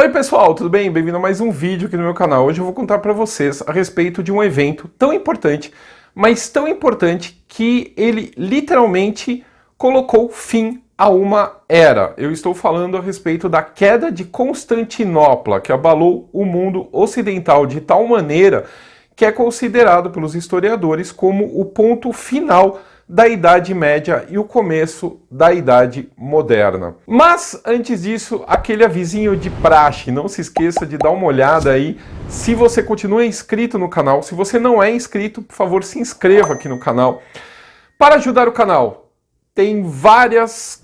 Oi pessoal, tudo bem? Bem-vindo a mais um vídeo aqui no meu canal. Hoje eu vou contar para vocês a respeito de um evento tão importante, mas tão importante que ele literalmente colocou fim a uma era. Eu estou falando a respeito da queda de Constantinopla, que abalou o mundo ocidental de tal maneira que é considerado pelos historiadores como o ponto final da Idade Média e o começo da Idade Moderna. Mas, antes disso, aquele avisinho de praxe, não se esqueça de dar uma olhada aí se você continua inscrito no canal. Se você não é inscrito, por favor, se inscreva aqui no canal. Para ajudar o canal, tem vários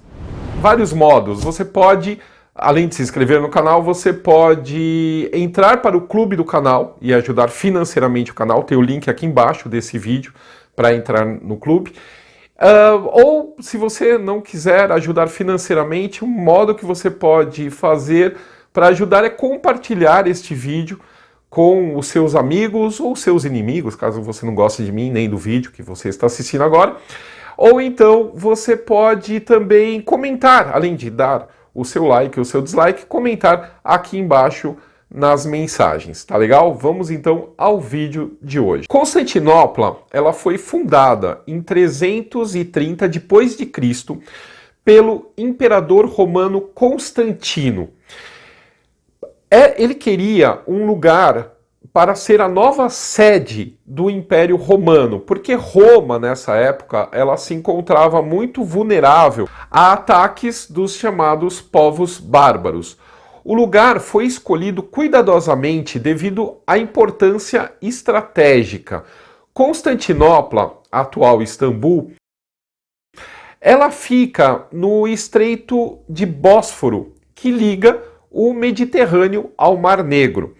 modos. Você pode, além de se inscrever no canal, você pode entrar para o clube do canal e ajudar financeiramente o canal. Tem o link aqui embaixo desse vídeo para entrar no clube. Ou, se você não quiser ajudar financeiramente, um modo que você pode fazer para ajudar é compartilhar este vídeo com os seus amigos ou seus inimigos, caso você não goste de mim nem do vídeo que você está assistindo agora. Ou então você pode também comentar, além de dar o seu like ou o seu dislike, comentar aqui embaixo nas mensagens, tá legal? Vamos então ao vídeo de hoje. Constantinopla, ela foi fundada em 330 depois de Cristo pelo imperador romano Constantino. Ele queria um lugar para ser a nova sede do Império Romano, porque Roma, nessa época, ela se encontrava muito vulnerável a ataques dos chamados povos bárbaros. O lugar foi escolhido cuidadosamente devido à importância estratégica. Constantinopla, atual Istambul, ela fica no Estreito de Bósforo, que liga o Mediterrâneo ao Mar Negro,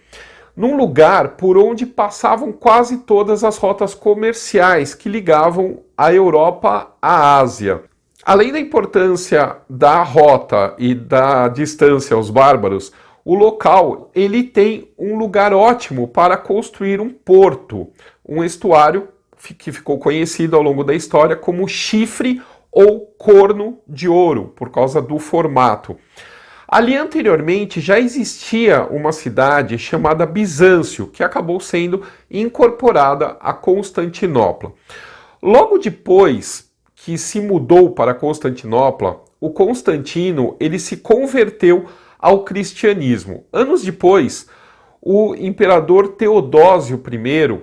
num lugar por onde passavam quase todas as rotas comerciais que ligavam a Europa à Ásia. Além da importância da rota e da distância aos bárbaros, o local ele tem um lugar ótimo para construir um porto, um estuário que ficou conhecido ao longo da história como chifre ou corno de ouro, por causa do formato. Ali anteriormente já existia uma cidade chamada Bizâncio, que acabou sendo incorporada a Constantinopla. Logo depois que se mudou para Constantinopla, o Constantino ele se converteu ao cristianismo. Anos depois, o imperador Teodósio I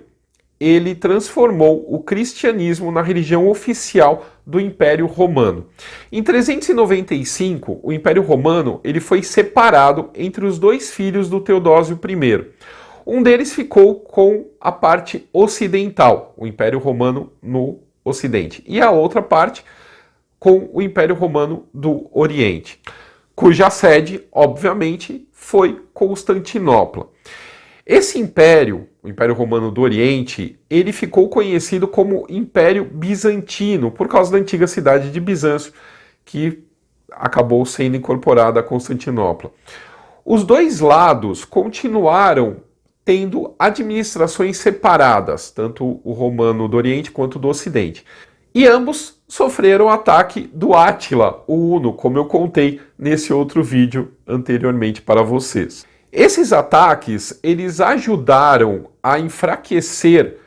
ele transformou o cristianismo na religião oficial do Império Romano. Em 395, o Império Romano ele foi separado entre os dois filhos do Teodósio I. Um deles ficou com a parte ocidental, o Império Romano no Ocidente, e a outra parte com o Império Romano do Oriente, cuja sede, obviamente, foi Constantinopla. Esse império, o Império Romano do Oriente, ele ficou conhecido como Império Bizantino, por causa da antiga cidade de Bizâncio, que acabou sendo incorporada a Constantinopla. Os dois lados continuaram tendo administrações separadas, tanto o romano do Oriente quanto do Ocidente. E ambos sofreram ataque do Átila, o Huno, como eu contei nesse outro vídeo anteriormente para vocês. Esses ataques, eles ajudaram a enfraquecer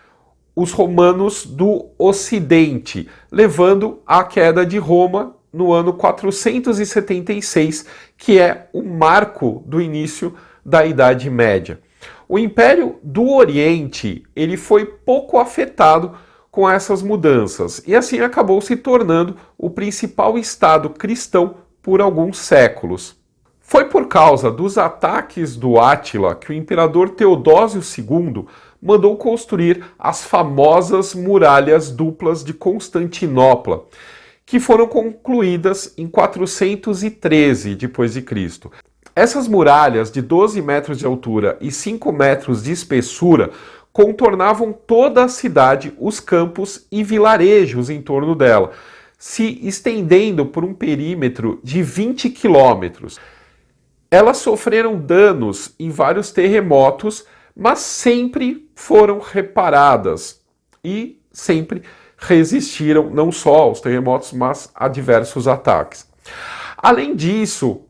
os romanos do Ocidente, levando à queda de Roma no ano 476, que é o marco do início da Idade Média. O Império do Oriente ele foi pouco afetado com essas mudanças e assim acabou se tornando o principal estado cristão por alguns séculos. Foi por causa dos ataques do Átila que o imperador Teodósio II mandou construir as famosas muralhas duplas de Constantinopla, que foram concluídas em 413 d.C. Essas muralhas de 12 metros de altura e 5 metros de espessura contornavam toda a cidade, os campos e vilarejos em torno dela, se estendendo por um perímetro de 20 quilômetros. Elas sofreram danos em vários terremotos, mas sempre foram reparadas e sempre resistiram não só aos terremotos, mas a diversos ataques. Além disso,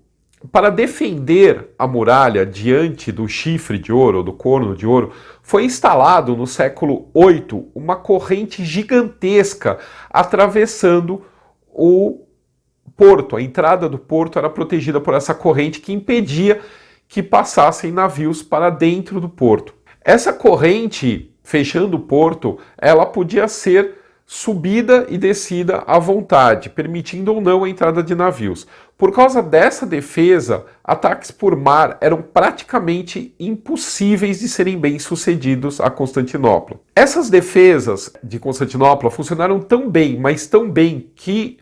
para defender a muralha diante do chifre de ouro, do corno de ouro, foi instalado no século VIII uma corrente gigantesca atravessando o porto. A entrada do porto era protegida por essa corrente que impedia que passassem navios para dentro do porto. Essa corrente, fechando o porto, ela podia ser subida e descida à vontade, permitindo ou não a entrada de navios. Por causa dessa defesa, ataques por mar eram praticamente impossíveis de serem bem-sucedidos a Constantinopla. Essas defesas de Constantinopla funcionaram tão bem, mas tão bem, que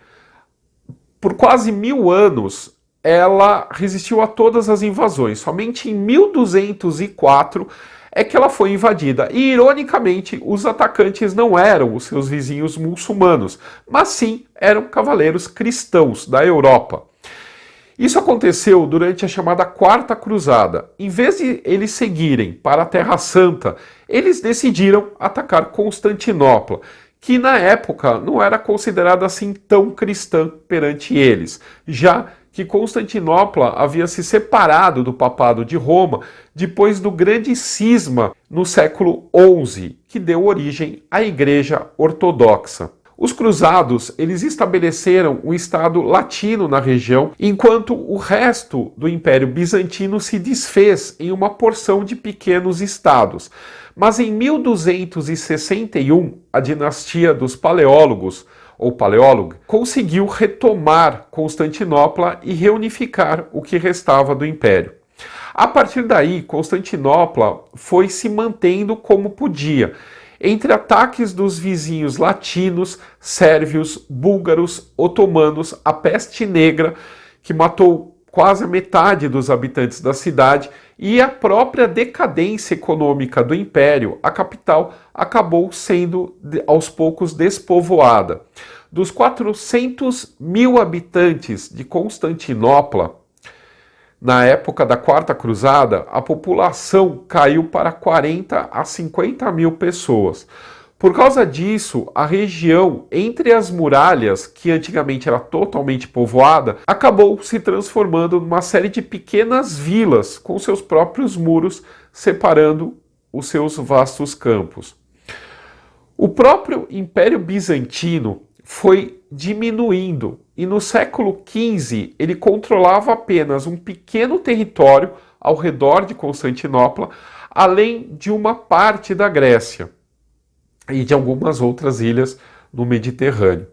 por quase 1000 anos ela resistiu a todas as invasões. Somente em 1204 é que ela foi invadida. E, ironicamente, os atacantes não eram os seus vizinhos muçulmanos, mas sim eram cavaleiros cristãos da Europa. Isso aconteceu durante a chamada Quarta Cruzada. Em vez de eles seguirem para a Terra Santa, eles decidiram atacar Constantinopla, que na época não era considerada assim tão cristã perante eles, já que Constantinopla havia se separado do papado de Roma depois do grande cisma no século XI, que deu origem à Igreja Ortodoxa. Os cruzados, eles estabeleceram um Estado latino na região, enquanto o resto do Império Bizantino se desfez em uma porção de pequenos estados. Mas em 1261, a dinastia dos Paleólogos, ou Paleólogo, conseguiu retomar Constantinopla e reunificar o que restava do Império. A partir daí, Constantinopla foi se mantendo como podia, entre ataques dos vizinhos latinos, sérvios, búlgaros, otomanos, a peste negra, que matou quase a metade dos habitantes da cidade, e a própria decadência econômica do Império. A capital acabou sendo, aos poucos, despovoada. Dos 400 mil habitantes de Constantinopla, na época da Quarta Cruzada, a população caiu para 40 a 50 mil pessoas. Por causa disso, a região entre as muralhas, que antigamente era totalmente povoada, acabou se transformando numa série de pequenas vilas com seus próprios muros separando os seus vastos campos. O próprio Império Bizantino foi diminuindo e no século XV ele controlava apenas um pequeno território ao redor de Constantinopla, além de uma parte da Grécia e de algumas outras ilhas no Mediterrâneo.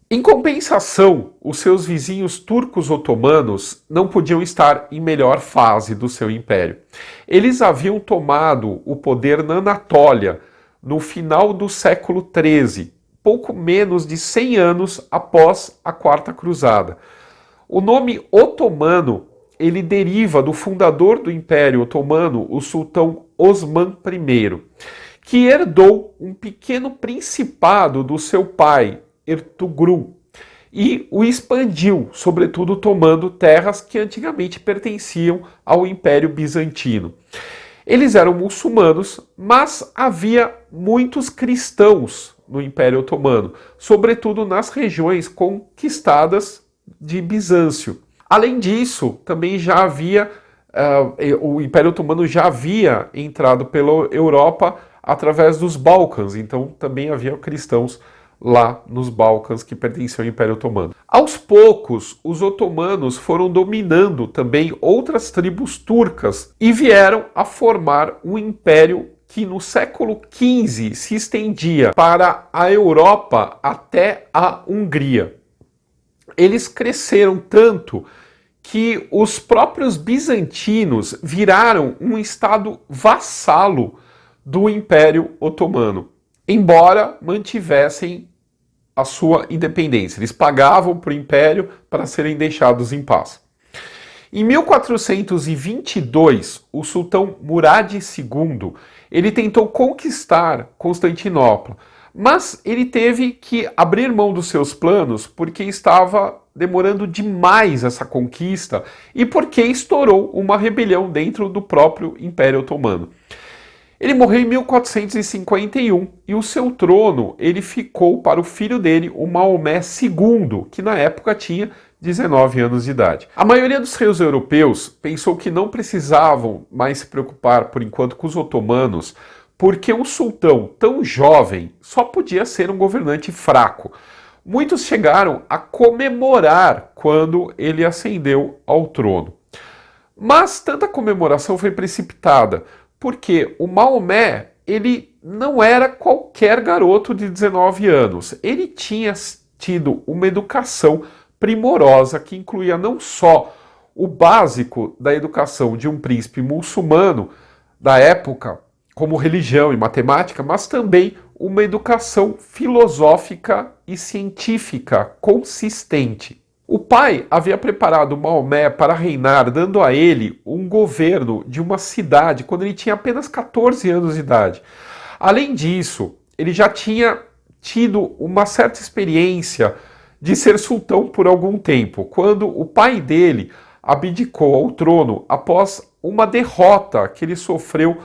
Em compensação, os seus vizinhos turcos otomanos não podiam estar em melhor fase do seu império. Eles haviam tomado o poder na Anatólia no final do século XIII, pouco menos de 100 anos após a Quarta Cruzada. O nome otomano ele deriva do fundador do Império Otomano, o sultão Osman I, que herdou um pequeno principado do seu pai, Ertugrul, e o expandiu, sobretudo tomando terras que antigamente pertenciam ao Império Bizantino. Eles eram muçulmanos, mas havia muitos cristãos no Império Otomano, sobretudo nas regiões conquistadas de Bizâncio. Além disso, também já havia, o Império Otomano já havia entrado pela Europa através dos Balcãs, então também havia cristãos lá nos Balcãs que pertenciam ao Império Otomano. Aos poucos, os otomanos foram dominando também outras tribos turcas e vieram a formar um império que no século XV se estendia para a Europa até a Hungria. Eles cresceram tanto que os próprios bizantinos viraram um estado vassalo do Império Otomano, embora mantivessem a sua independência. Eles pagavam para o Império para serem deixados em paz. Em 1422, o sultão Murad II, ele tentou conquistar Constantinopla, mas ele teve que abrir mão dos seus planos porque estava demorando demais essa conquista e porque estourou uma rebelião dentro do próprio Império Otomano. Ele morreu em 1451 e o seu trono ele ficou para o filho dele, o Maomé II, que na época tinha 19 anos de idade. A maioria dos reis europeus pensou que não precisavam mais se preocupar por enquanto com os otomanos, porque um sultão tão jovem só podia ser um governante fraco. Muitos chegaram a comemorar quando ele ascendeu ao trono. Mas tanta comemoração foi precipitada, porque o Maomé, ele não era qualquer garoto de 19 anos. Ele tinha tido uma educação primorosa que incluía não só o básico da educação de um príncipe muçulmano da época, como religião e matemática, mas também uma educação filosófica e científica consistente. O pai havia preparado Maomé para reinar, dando a ele um governo de uma cidade quando ele tinha apenas 14 anos de idade. Além disso, ele já tinha tido uma certa experiência de ser sultão por algum tempo, quando o pai dele abdicou ao trono após uma derrota que ele sofreu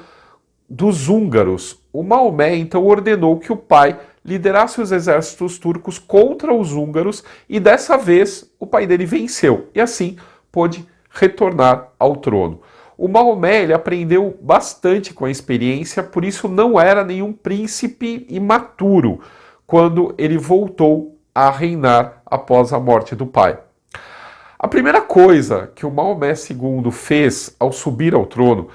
dos húngaros. O Maomé então ordenou que o pai liderasse os exércitos turcos contra os húngaros e dessa vez o pai dele venceu e assim pôde retornar ao trono. O Maomé ele aprendeu bastante com a experiência, por isso não era nenhum príncipe imaturo quando ele voltou a reinar após a morte do pai. A primeira coisa que o Maomé II fez ao subir ao trono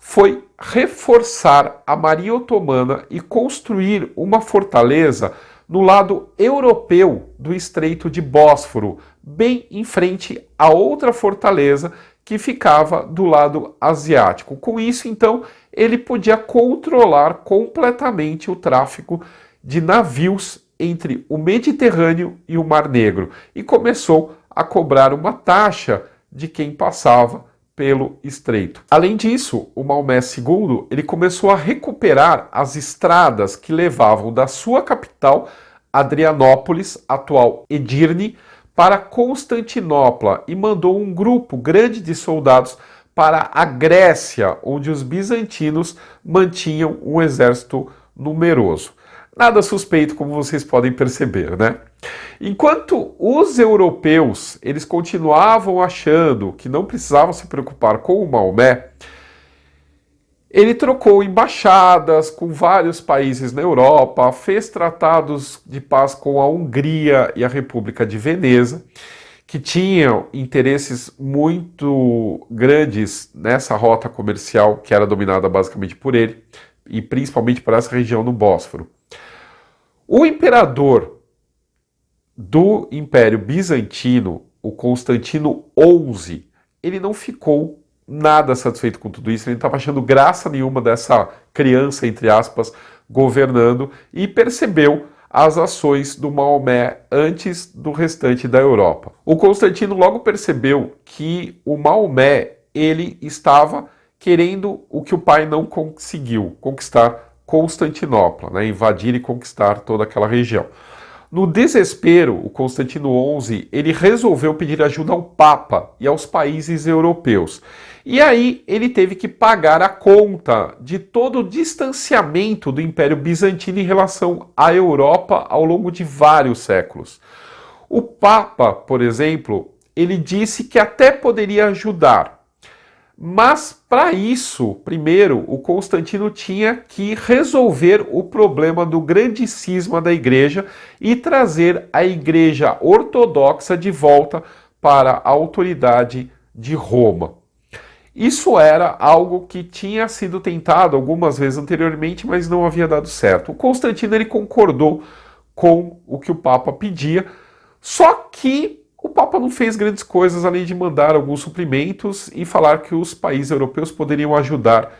foi reforçar a Marinha Otomana e construir uma fortaleza no lado europeu do Estreito de Bósforo, bem em frente a outra fortaleza que ficava do lado asiático. Com isso, então, ele podia controlar completamente o tráfego de navios entre o Mediterrâneo e o Mar Negro e começou a cobrar uma taxa de quem passava pelo estreito. Além disso, o Maomé II ele começou a recuperar as estradas que levavam da sua capital, Adrianópolis, atual Edirne, para Constantinopla e mandou um grupo grande de soldados para a Grécia, onde os bizantinos mantinham um exército numeroso. Nada suspeito, como vocês podem perceber, né? Enquanto os europeus eles continuavam achando que não precisavam se preocupar com o Maomé, ele trocou embaixadas com vários países na Europa, fez tratados de paz com a Hungria e a República de Veneza, que tinham interesses muito grandes nessa rota comercial que era dominada basicamente por ele, e principalmente por essa região do Bósforo. O imperador do Império Bizantino, o Constantino XI, ele não ficou nada satisfeito com tudo isso, ele não estava achando graça nenhuma dessa criança, entre aspas, governando e percebeu as ações do Maomé antes do restante da Europa. O Constantino logo percebeu que o Maomé ele estava querendo o que o pai não conseguiu, conquistar Constantinopla, né, invadir e conquistar toda aquela região. No desespero, o Constantino XI ele resolveu pedir ajuda ao Papa e aos países europeus. E aí ele teve que pagar a conta de todo o distanciamento do Império Bizantino em relação à Europa ao longo de vários séculos. O Papa, por exemplo, ele disse que até poderia ajudar, mas para isso, primeiro, o Constantino tinha que resolver o problema do grande cisma da igreja e trazer a igreja ortodoxa de volta para a autoridade de Roma. Isso era algo que tinha sido tentado algumas vezes anteriormente, mas não havia dado certo. O Constantino ele concordou com o que o Papa pedia, só que o Papa não fez grandes coisas além de mandar alguns suprimentos e falar que os países europeus poderiam ajudar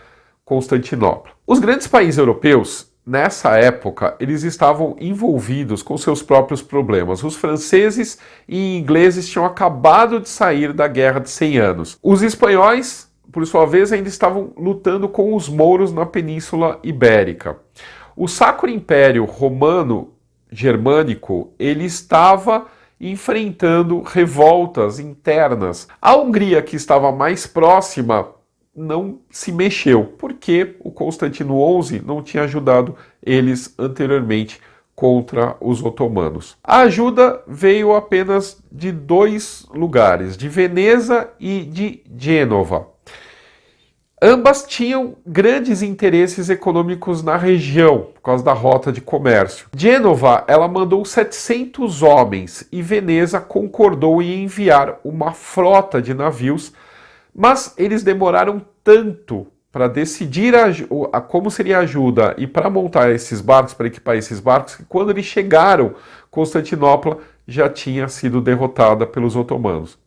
Constantinopla. Os grandes países europeus, nessa época, eles estavam envolvidos com seus próprios problemas. Os franceses e ingleses tinham acabado de sair da Guerra de 100 Anos. Os espanhóis, por sua vez, ainda estavam lutando com os mouros na Península Ibérica. O Sacro Império Romano Germânico, ele estava enfrentando revoltas internas. A Hungria, que estava mais próxima não se mexeu, porque o Constantino XI não tinha ajudado eles anteriormente contra os otomanos. A ajuda veio apenas de dois lugares, de Veneza e de Gênova. Ambas tinham grandes interesses econômicos na região, por causa da rota de comércio. Gênova, ela mandou 700 homens e Veneza concordou em enviar uma frota de navios, mas eles demoraram tanto para decidir como seria a ajuda e para montar esses barcos, para equipar esses barcos, que quando eles chegaram, Constantinopla já tinha sido derrotada pelos otomanos.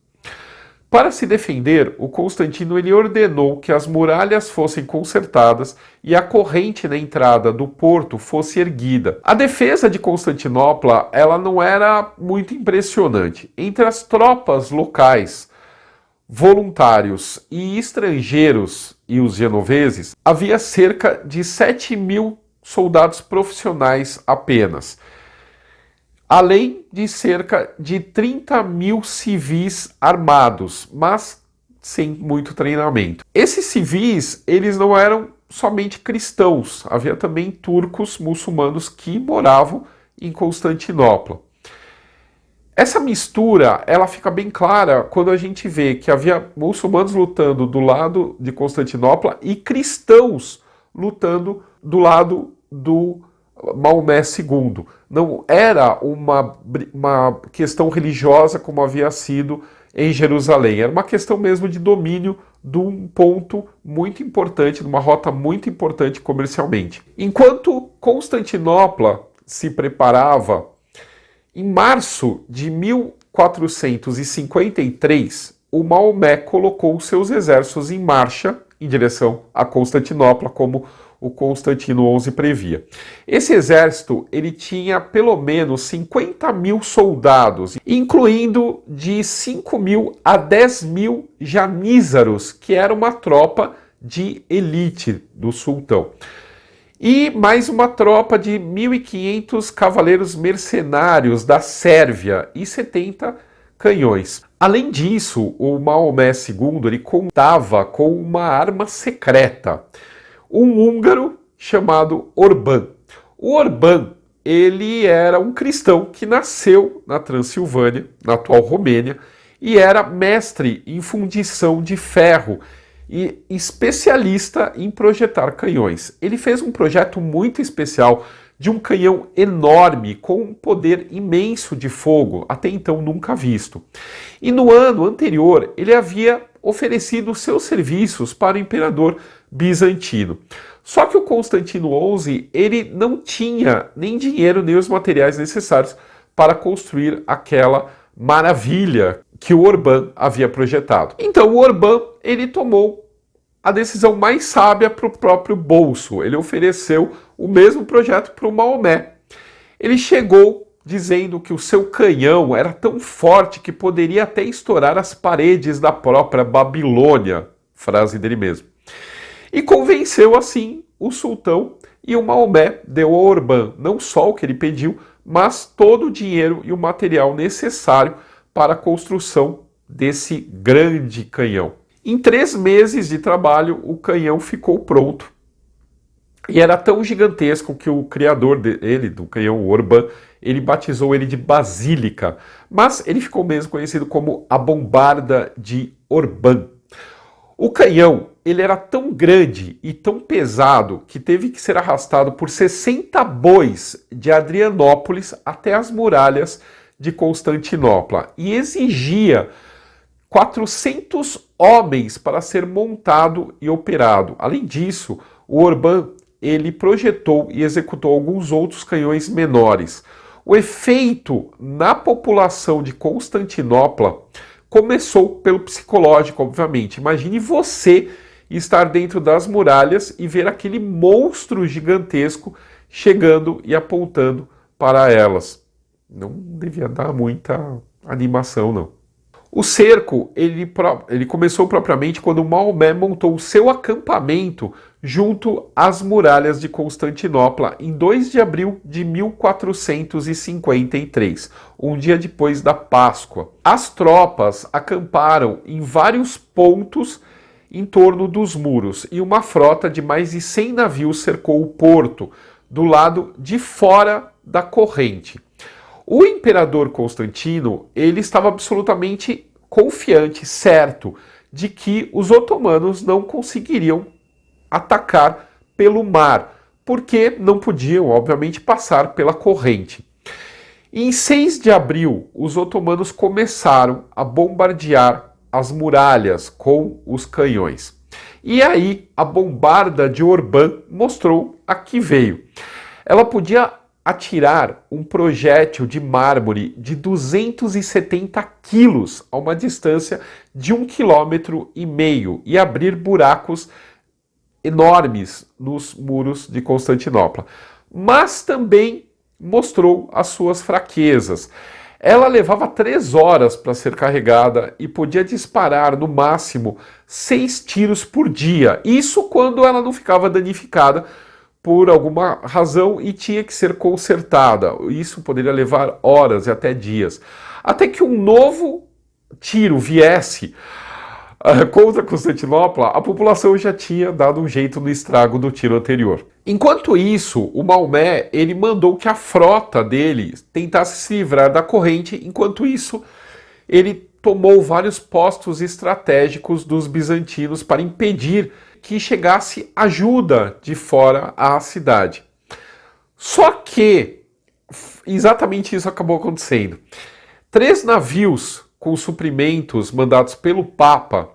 Para se defender, o Constantino ele ordenou que as muralhas fossem consertadas e a corrente na entrada do porto fosse erguida. A defesa de Constantinopla ela não era muito impressionante. Entre as tropas locais, voluntários e estrangeiros e os genoveses, havia cerca de 7.000 soldados profissionais apenas, além de cerca de 30.000 civis armados, mas sem muito treinamento. Esses civis, eles não eram somente cristãos, havia também turcos muçulmanos que moravam em Constantinopla. Essa mistura, ela fica bem clara quando a gente vê que havia muçulmanos lutando do lado de Constantinopla e cristãos lutando do lado do Maomé II. Não era uma questão religiosa como havia sido em Jerusalém. Era uma questão mesmo de domínio de um ponto muito importante, de uma rota muito importante comercialmente. Enquanto Constantinopla se preparava, em março de 1453, o Maomé colocou seus exércitos em marcha em direção a Constantinopla, como o Constantino XI previa. Esse exército ele tinha pelo menos 50.000 soldados, incluindo de 5.000 a 10.000 janízaros, que era uma tropa de elite do sultão. E mais uma tropa de 1.500 cavaleiros mercenários da Sérvia e 70 canhões. Além disso, o Maomé II ele contava com uma arma secreta, um húngaro chamado Orbán. O Orbán, ele era um cristão que nasceu na Transilvânia, na atual Romênia, e era mestre em fundição de ferro e especialista em projetar canhões. Ele fez um projeto muito especial de um canhão enorme com um poder imenso de fogo, até então nunca visto. E no ano anterior, ele havia oferecido seus serviços para o imperador bizantino. Só que o Constantino XI, ele não tinha nem dinheiro nem os materiais necessários para construir aquela maravilha que o Orbán havia projetado. Então o Orbán, ele tomou a decisão mais sábia para o próprio bolso. Ele ofereceu o mesmo projeto para o Maomé. Ele chegou dizendo que o seu canhão era tão forte que poderia até estourar as paredes da própria Babilônia, frase dele mesmo. E convenceu assim o sultão, e o Maomé deu ao Orbán não só o que ele pediu, mas todo o dinheiro e o material necessário para a construção desse grande canhão. Em 3 meses de trabalho, o canhão ficou pronto. E era tão gigantesco que o criador dele, do canhão Orbán, ele batizou ele de Basílica. Mas ele ficou mesmo conhecido como a Bombarda de Orbán. O canhão, ele era tão grande e tão pesado que teve que ser arrastado por 60 bois de Adrianópolis até as muralhas de Constantinopla. E exigia 400 homens para ser montado e operado. Além disso, o Orbán ele projetou e executou alguns outros canhões menores. O efeito na população de Constantinopla começou pelo psicológico, obviamente. Imagine você estar dentro das muralhas e ver aquele monstro gigantesco chegando e apontando para elas. Não devia dar muita animação, não. O cerco ele começou propriamente quando Maomé montou o seu acampamento junto às muralhas de Constantinopla em 2 de abril de 1453, um dia depois da Páscoa. As tropas acamparam em vários pontos em torno dos muros e uma frota de mais de 100 navios cercou o porto, do lado de fora da corrente. O imperador Constantino, ele estava absolutamente confiante, certo, de que os otomanos não conseguiriam atacar pelo mar, porque não podiam, obviamente, passar pela corrente. Em 6 de abril, os otomanos começaram a bombardear as muralhas com os canhões. E aí a bombarda de Orbán mostrou a que veio. Ela podia atirar um projétil de mármore de 270 quilos a uma distância de 1,5 km e abrir buracos enormes nos muros de Constantinopla. Mas também mostrou as suas fraquezas. Ela levava 3 horas para ser carregada e podia disparar no máximo 6 tiros por dia. Isso quando ela não ficava danificada por alguma razão e tinha que ser consertada. Isso poderia levar horas e até dias. Até que um novo tiro viesse contra Constantinopla, a população já tinha dado um jeito no estrago do tiro anterior. Enquanto isso, o Maomé ele mandou que a frota dele tentasse se livrar da corrente. Enquanto isso, ele tomou vários postos estratégicos dos bizantinos para impedir que chegasse ajuda de fora à cidade. Só que exatamente isso acabou acontecendo. 3 navios com suprimentos mandados pelo Papa,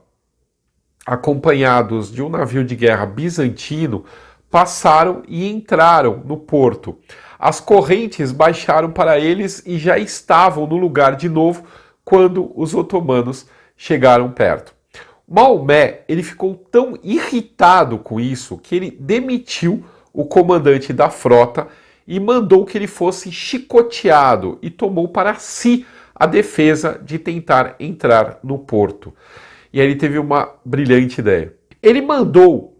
acompanhados de um navio de guerra bizantino, passaram e entraram no porto. As correntes baixaram para eles e já estavam no lugar de novo quando os otomanos chegaram perto. Maomé ele ficou tão irritado com isso que ele demitiu o comandante da frota e mandou que ele fosse chicoteado e tomou para si a defesa de tentar entrar no porto. E aí ele teve uma brilhante ideia. Ele mandou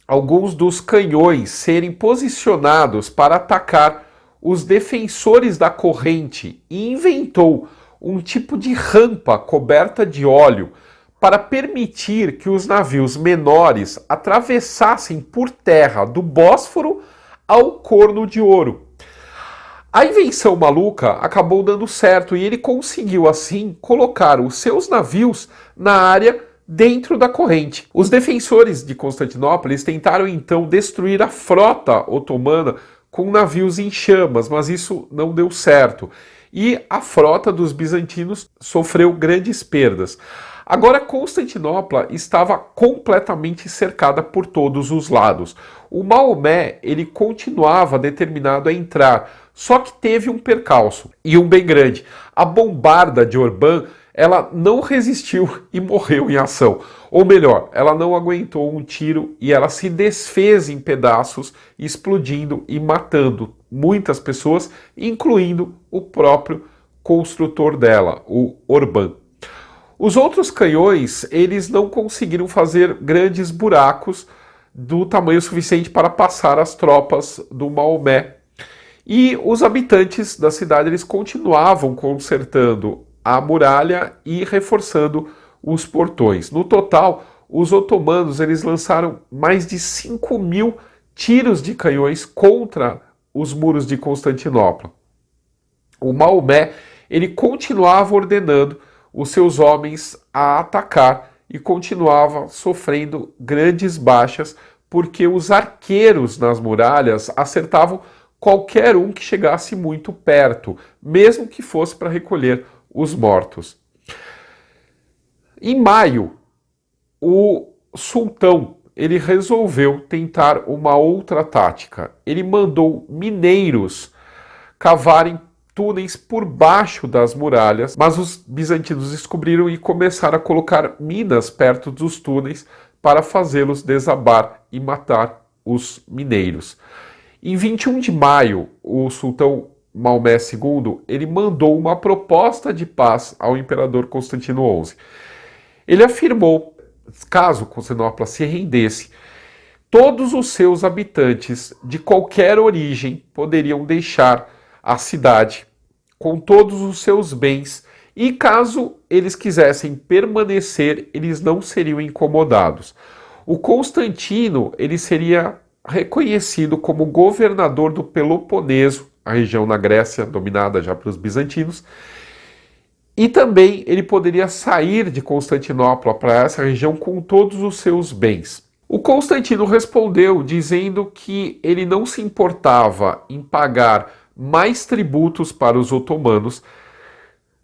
alguns dos canhões serem posicionados para atacar os defensores da corrente e inventou um tipo de rampa coberta de óleo para permitir que os navios menores atravessassem por terra do Bósforo ao Corno de Ouro. A invenção maluca acabou dando certo e ele conseguiu assim colocar os seus navios na área dentro da corrente. Os defensores de Constantinopla tentaram então destruir a frota otomana com navios em chamas, mas isso não deu certo. E a frota dos bizantinos sofreu grandes perdas. Agora Constantinopla estava completamente cercada por todos os lados. O Maomé ele continuava determinado a entrar, só que teve um percalço, e um bem grande. A bombarda de Orbán ela não resistiu e morreu em ação. Ou melhor, ela não aguentou um tiro e ela se desfez em pedaços, explodindo e matando muitas pessoas, incluindo o próprio construtor dela, o Orbán. Os outros canhões, eles não conseguiram fazer grandes buracos do tamanho suficiente para passar as tropas do Maomé. E os habitantes da cidade, eles continuavam consertando a muralha e reforçando os portões. No total, os otomanos, eles lançaram mais de 5.000 tiros de canhões contra os muros de Constantinopla. O Maomé, ele continuava ordenando os seus homens a atacar e continuava sofrendo grandes baixas porque os arqueiros nas muralhas acertavam qualquer um que chegasse muito perto, mesmo que fosse para recolher os mortos. Em maio, o sultão ele resolveu tentar uma outra tática. Ele mandou mineiros cavarem túneis por baixo das muralhas, mas os bizantinos descobriram e começaram a colocar minas perto dos túneis para fazê-los desabar e matar os mineiros. Em 21 de maio, o sultão Maomé II ele mandou uma proposta de paz ao imperador Constantino XI. Ele afirmou, caso Constantinopla se rendesse, todos os seus habitantes de qualquer origem poderiam deixar a cidade com todos os seus bens E caso eles quisessem permanecer, eles não seriam incomodados. O Constantino ele seria reconhecido como governador do Peloponeso, a região na Grécia dominada já pelos bizantinos, e também ele poderia sair de Constantinopla para essa região com todos os seus bens. O Constantino respondeu dizendo que ele não se importava em pagar mais tributos para os otomanos,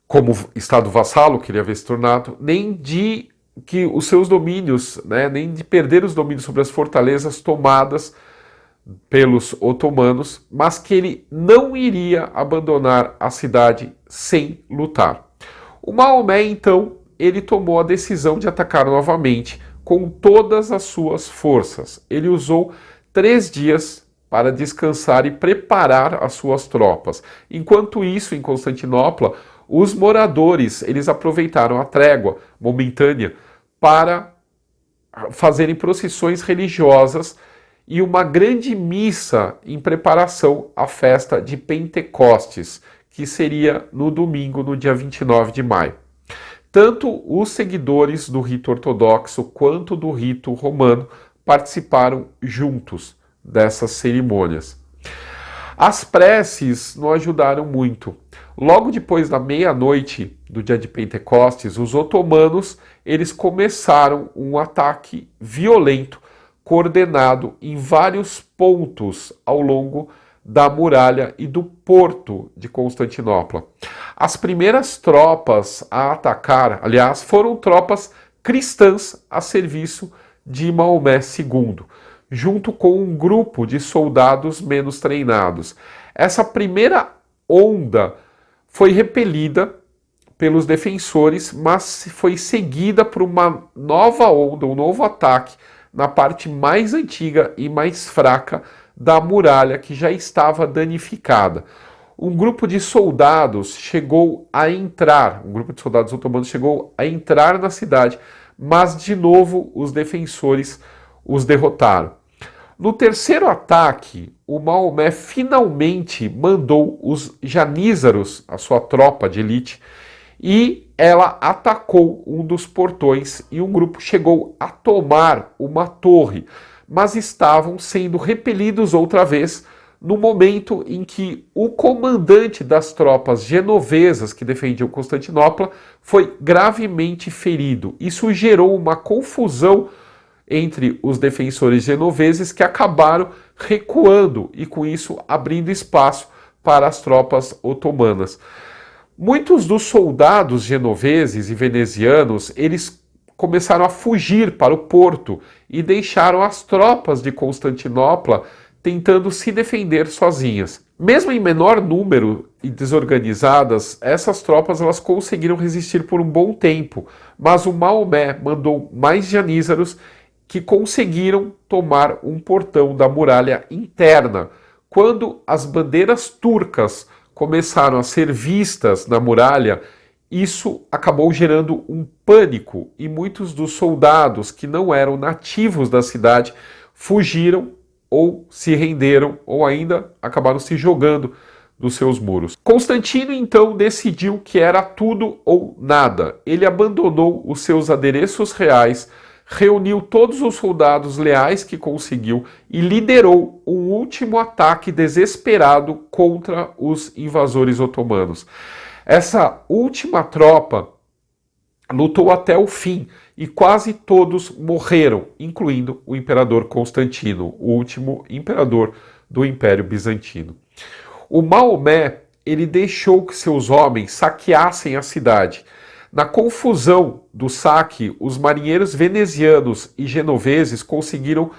como Estado vassalo que ele havia se tornado, nem de que os seus domínios, nem de perder os domínios sobre as fortalezas tomadas pelos otomanos, mas que ele não iria abandonar a cidade sem lutar. O Maomé, então, ele tomou a decisão de atacar novamente com todas as suas forças. Ele usou 3 dias para descansar e preparar as suas tropas. Enquanto isso, em Constantinopla, os moradores eles aproveitaram a trégua momentânea para fazerem procissões religiosas e uma grande missa em preparação à festa de Pentecostes, que seria no domingo, no dia 29 de maio. Tanto os seguidores do rito ortodoxo quanto do rito romano participaram juntos dessas cerimônias. As preces não ajudaram muito. Logo depois da meia-noite do dia de Pentecostes, os otomanos eles começaram um ataque violento, coordenado em vários pontos ao longo da muralha e do porto de Constantinopla. As primeiras tropas a atacar, aliás, foram tropas cristãs a serviço de Maomé II, junto com um grupo de soldados menos treinados. Essa primeira onda foi repelida pelos defensores, mas foi seguida por uma nova onda, um novo ataque na parte mais antiga e mais fraca da muralha, que já estava danificada. Um grupo de soldados um grupo de soldados otomanos chegou a entrar na cidade, mas de novo os defensores os derrotaram. No terceiro ataque, o Maomé finalmente mandou os janízaros, a sua tropa de elite, e ela atacou um dos portões e um grupo chegou a tomar uma torre, mas estavam sendo repelidos outra vez no momento em que o comandante das tropas genovesas que defendiam Constantinopla foi gravemente ferido. Isso gerou uma confusão entre os defensores genoveses que acabaram recuando e com isso abrindo espaço para as tropas otomanas. Muitos dos soldados genoveses e venezianos, eles começaram a fugir para o porto e deixaram as tropas de Constantinopla tentando se defender sozinhas. Mesmo em menor número e desorganizadas, essas tropas elas conseguiram resistir por um bom tempo, mas o Maomé mandou mais janízaros que conseguiram tomar um portão da muralha interna. Quando as bandeiras turcas começaram a ser vistas na muralha, isso acabou gerando um pânico e muitos dos soldados que não eram nativos da cidade fugiram ou se renderam ou ainda acabaram se jogando dos seus muros. Constantino então decidiu que era tudo ou nada. Ele abandonou os seus adereços reais, reuniu todos os soldados leais que conseguiu e liderou um último ataque desesperado contra os invasores otomanos. Essa última tropa lutou até o fim e quase todos morreram, incluindo o imperador Constantino, o último imperador do Império Bizantino. O Maomé, ele deixou que seus homens saqueassem a cidade. Na confusão do saque, os marinheiros venezianos e genoveses conseguiram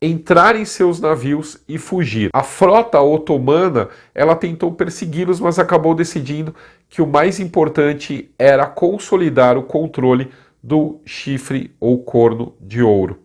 entrar em seus navios e fugir. A frota otomana, ela tentou persegui-los, mas acabou decidindo que o mais importante era consolidar o controle do chifre ou corno de ouro.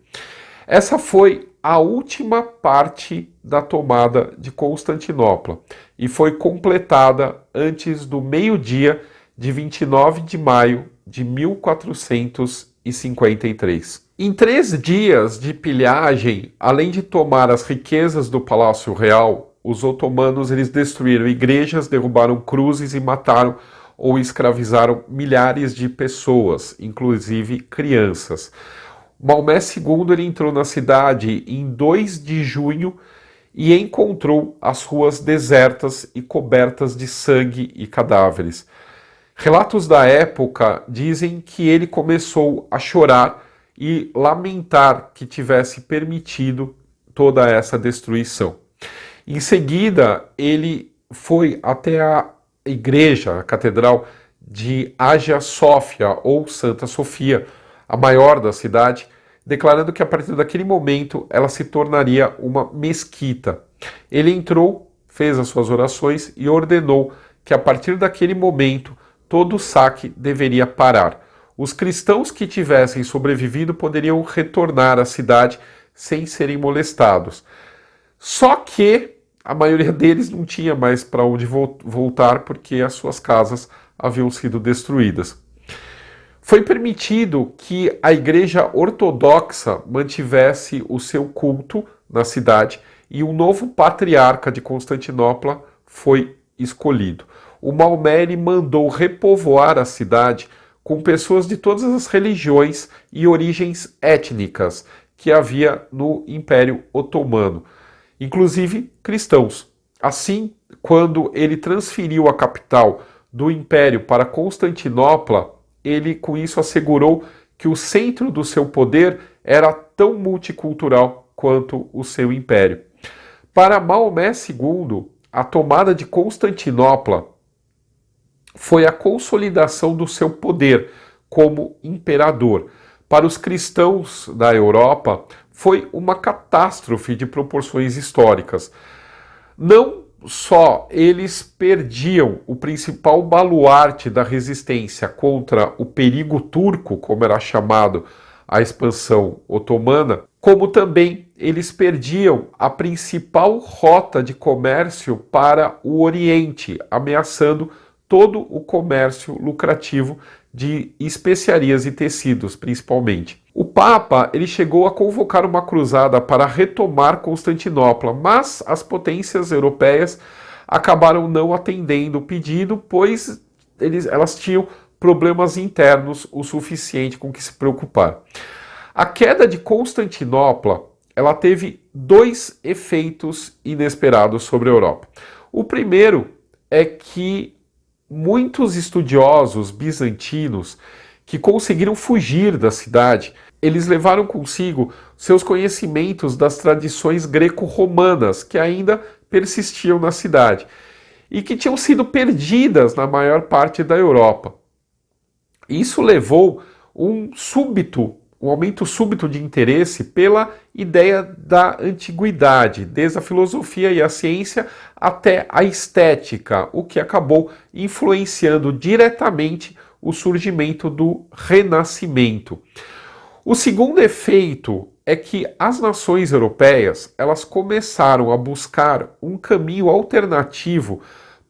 Essa foi a última parte da tomada de Constantinopla e foi completada antes do meio-dia de 29 de maio de 1453. Em 3 dias de pilhagem, além de tomar as riquezas do Palácio Real, os otomanos eles destruíram igrejas, derrubaram cruzes e mataram ou escravizaram milhares de pessoas, inclusive crianças. Maomé II ele entrou na cidade em 2 de junho e encontrou as ruas desertas e cobertas de sangue e cadáveres. Relatos da época dizem que ele começou a chorar e lamentar que tivesse permitido toda essa destruição. Em seguida, ele foi até a igreja, a catedral de Hagia Sofia, ou Santa Sofia, a maior da cidade, declarando que a partir daquele momento ela se tornaria uma mesquita. Ele entrou, fez as suas orações e ordenou que a partir daquele momento todo o saque deveria parar. Os cristãos que tivessem sobrevivido poderiam retornar à cidade sem serem molestados. Só que a maioria deles não tinha mais para onde voltar porque as suas casas haviam sido destruídas. Foi permitido que a Igreja Ortodoxa mantivesse o seu culto na cidade e um novo patriarca de Constantinopla foi escolhido. O Maomé mandou repovoar a cidade com pessoas de todas as religiões e origens étnicas que havia no Império Otomano, inclusive cristãos. Assim, quando ele transferiu a capital do Império para Constantinopla, ele com isso assegurou que o centro do seu poder era tão multicultural quanto o seu império. Para Maomé II, a tomada de Constantinopla foi a consolidação do seu poder como imperador. Para os cristãos da Europa, foi uma catástrofe de proporções históricas. Não só eles perdiam o principal baluarte da resistência contra o perigo turco, como era chamado a expansão otomana, como também eles perdiam a principal rota de comércio para o Oriente, ameaçando todo o comércio lucrativo de especiarias e tecidos, principalmente. O Papa ele chegou a convocar uma cruzada para retomar Constantinopla, mas as potências europeias acabaram não atendendo o pedido, pois elas tinham problemas internos o suficiente com que se preocupar. A queda de Constantinopla ela teve 2 efeitos inesperados sobre a Europa. O primeiro é que muitos estudiosos bizantinos que conseguiram fugir da cidade, eles levaram consigo seus conhecimentos das tradições greco-romanas que ainda persistiam na cidade e que tinham sido perdidas na maior parte da Europa. Isso levou um aumento súbito de interesse pela ideia da antiguidade, desde a filosofia e a ciência até a estética, o que acabou influenciando diretamente o surgimento do Renascimento. O segundo efeito é que as nações europeias elas começaram a buscar um caminho alternativo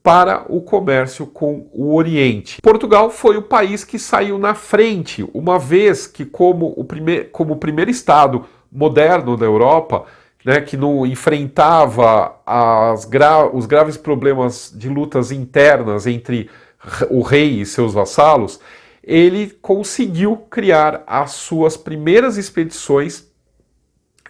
para o comércio com o Oriente. Portugal foi o país que saiu na frente, uma vez que como o primeiro estado moderno da Europa, né, que não enfrentava os graves problemas de lutas internas entre o rei e seus vassalos, ele conseguiu criar as suas primeiras expedições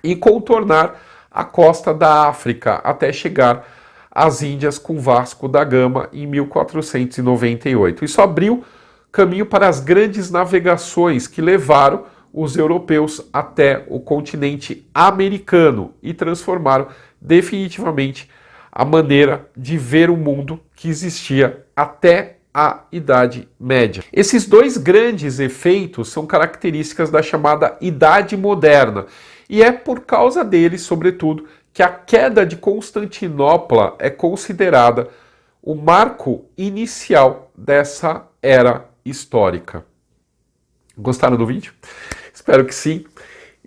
e contornar a costa da África até chegar às Índias com Vasco da Gama em 1498. Isso abriu caminho para as grandes navegações que levaram os europeus até o continente americano e transformaram definitivamente a maneira de ver o mundo que existia até a Idade Média. Esses 2 grandes efeitos são características da chamada Idade Moderna, e é por causa deles, sobretudo, que a queda de Constantinopla é considerada o marco inicial dessa era histórica. Gostaram do vídeo? Espero que sim.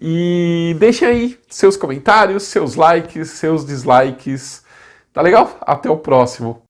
E deixem aí seus comentários, seus likes, seus dislikes. Tá legal? Até o próximo.